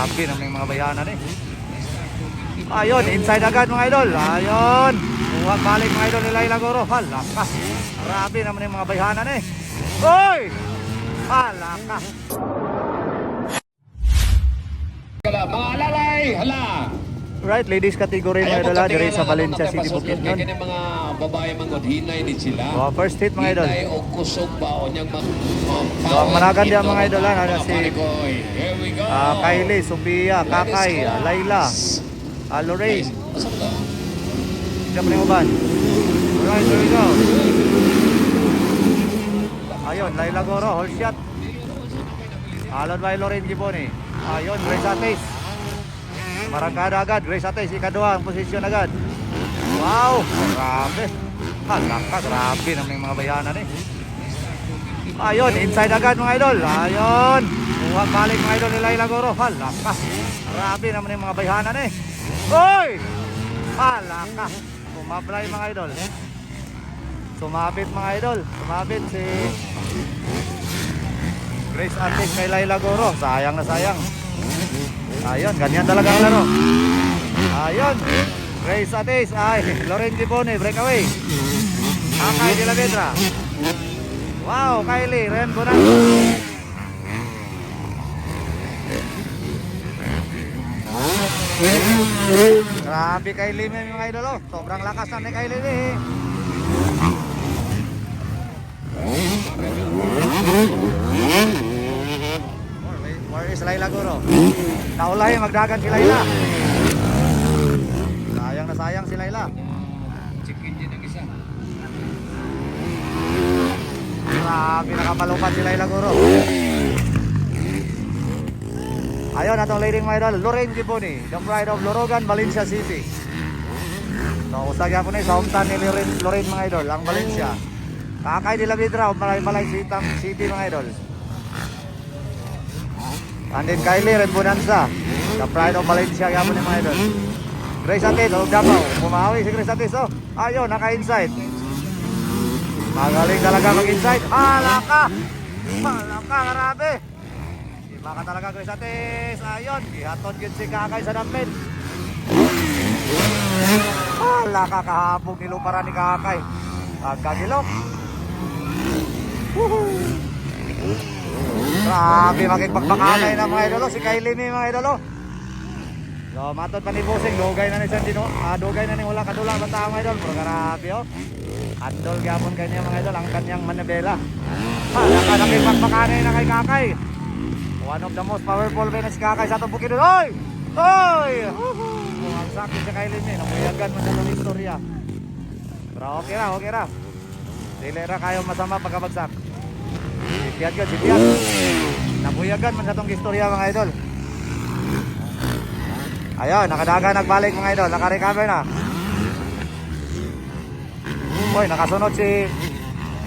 Grabe naman yung mga bayanan eh. Ayun, inside agad mga idol. Ayun. Buwag balik mga idol nila Ilagoro. Halaka. Grabe naman yung mga bayanan eh. Hoy! Halaka. Mga alalay, hala! Right, ladies category mga idol dire sa Valencia City Bukidnon. Kaya mga babae mangot, hinay din sila. First hit mga idol. Hinay o kusog ba o niyang So, ang managan diyan mga idol na si here we go. Kylie, Sophia, Kakay, Layla, Lorraine. Diyan pa rin uban. Alright, here we go. Ayun, Layla Goro, hold shot. Alon by Lorraine Giboni. Ayun, Grace Ates. Marangkada agad, Grace Ates, ikadua ang posisyon agad. Wow, grabe. Halaka, grabe naman yung mga bayanan eh. Ayun, inside agad mga idol. Ayun. Buwag balik mga idol nila Ilagoro. Halaka. Grabe naman yung mga bayhanan eh. Hoy! Halaka. Sumablay mga idol. Sumabit mga idol. Sumabit si Grace Antic kay Laila Goro. Sayang na sayang. Ayun, ganyan talaga ang laro. Ayun. Grace Atis. Ay, Loren Gibone, breakaway. Akay de la Vedra. Wow, Kylie, Ren Bonanza. Grabe Kylie mga idol oh. Sobrang lakas na ni Kylie eh. Where is Layla Goro? Naulay, magdagan si Layla. Sayang na sayang si Layla. Chicken din ang isa. Grabe, nakapalupan si Layla Goro. Ayun, atong leading my idol, Lorraine Giboni, the pride of Lorogan, Valencia City. So, usagya ko na sa hometown ni Lorraine mga idol, ang Valencia. Kakay de la Vidra, Malay City mga idol. And then Kylie, Ren Bonanza, the pride of Valencia, yapon ni mga idol. Grace Atis, o Davao, bumawi si Grace Atis, oh. Ayun, naka-inside. Magaling talaga mag-inside. Halaka! Halaka, grabe! Iba ka talaga, Grace Atis. Ayun, ihatod yun si Kakay sa dampin. Halaka, kahapong niluparan ni Kakay. Pagkagilok. Grabe, makikpagpakanay na mga idolo. Si Kylie may mga idolo. So, matod pa ni Bosing. Dugay na ni Santino. Dugay na ni wala kadula. Basta mga idol. Pero grabe, oh. Andol gapon kanya mga idol. Ang kanyang manabela. Halaka, nakikpagpakanay na kay Kakay. One of the most powerful men si Kakay sa itong Bukidnon. Hoy! Hoy! Ang sakit si Kylie may. Namuyagan man sa itong istorya. Pero okay ra, okay ra. Dili ra kayo masama pagkabagsak. Sipiyat yun, sipiyat. Nabuyagan man sa itong istorya mga idol. Ayun, nakadaga nagbalik mga idol. Naka-recover na. Hoy, nakasunod si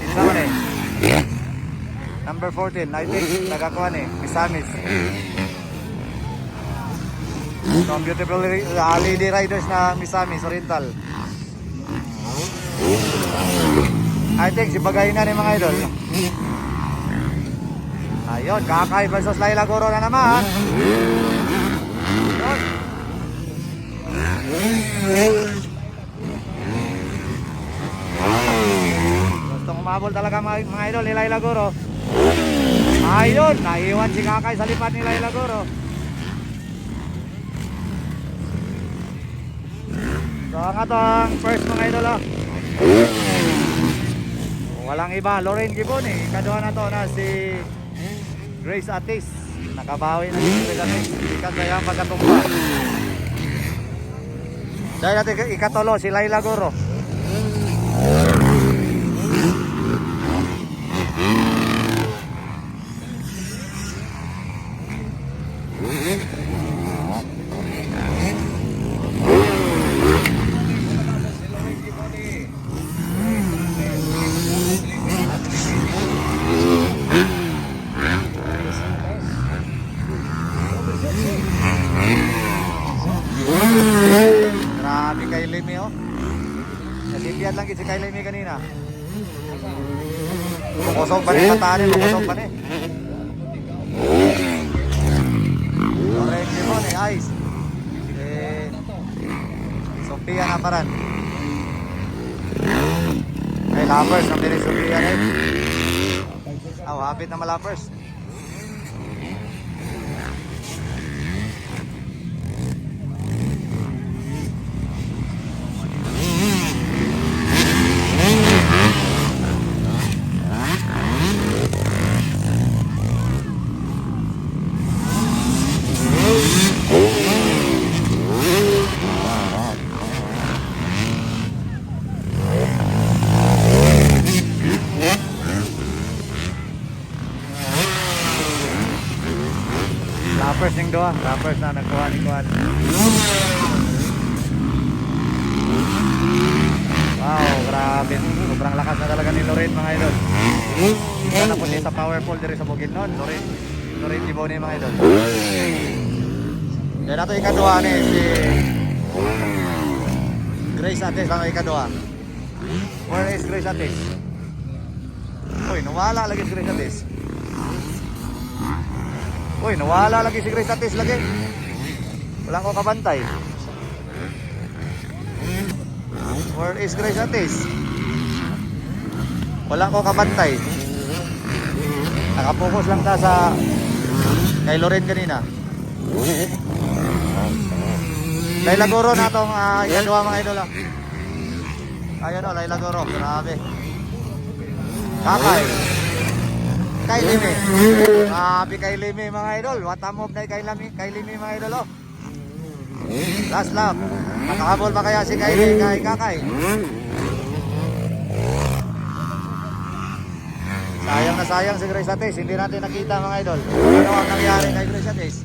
Insaman eh. Number 14, I think nagakuan eh, Misamis. So, beautiful lady riders na Misamis, Oriental. I think si Bagay na ni mga idol. Ayun, Kakay versus Layla Goro na naman. Gustong umabol talaga mga idol ni Layla Goro. Ayun, naiwan si Kakay sa lipat ni Layla Goro. So ang atong first mga idol oh. Walang iba, Lorraine Giboni. Ikaduha na to na si Grace Atis. Nakabawi na si Grace Atis. Ikan kaya pagkatumba. Dahil natin ikatolo si Layla Goro. Grabe kay Limi oh. Nasipiyat lang si Kylie May kanina. Bukusog pa rin patanin, bukusog pa rin. Correct, Ice. Sophia Naparan. Ay, Lappers. Ang bilis Sophia rin. Hapit na Malappers. Rappers yung doa, rappers na nagkuha ni Kuan. Wow, grabe. Sobrang lakas na talaga ni Lorraine mga idol. Isa na po siya sa powerful diri sa Bukidnon. Lorraine Giboni mga idol. Yan nato ikaduha ni si Grace Ates ang ikaduha. Where is Grace Ates? Uy, nawala lagi si Grace Ates. Uy, nawala lagi si Grace Atis lagi. Walang ko kabantay. Where is Grace Atis? Walang ko kabantay. Nakapokus lang ta sa kay Loren kanina. Layla Goro na itong ikaduha mga idol. Ayan o, Layla Goro. Grabe. Kakay. Kay Limi. Grabe kay Limi mga idol. What a move na kay Limi mga idol. Last lap. Nakakabol ba kaya si Kylie kay Kakay? Sayang na sayang si Grace Atis. Hindi natin nakita mga idol. Ano ang nangyari kay Grace Atis?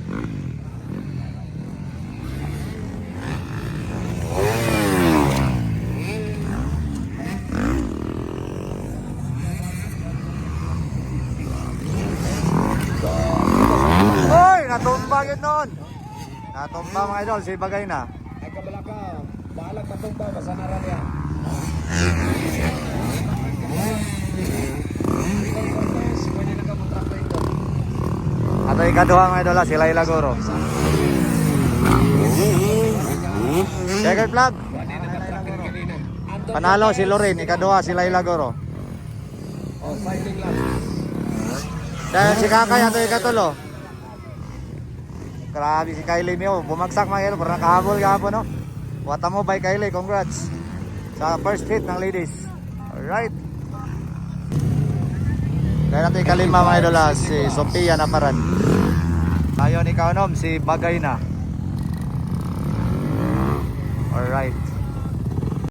Natumba yun noon. Natumba mga idol, si Bagay na. Ay kabala ka, bahalag matumba, basta naran yan. Pwede na ka kontrakta ito. Ato ikaduha mga idol, si Layla Goro. Second flag. Panalo si Lorraine, ikaduha si Layla Goro. Oh, fighting lang. Dahil si Kakay, ato ikatulo. Grabe si Kylie Mio, bumagsak mga idol, parang nakahabol kahapon no. What a move by Kylie, congrats sa first hit ng ladies. Alright. Kaya natin ikalima mga idol si Sophia Naparan. Ayon ikaw nom, si Bagay na. Alright.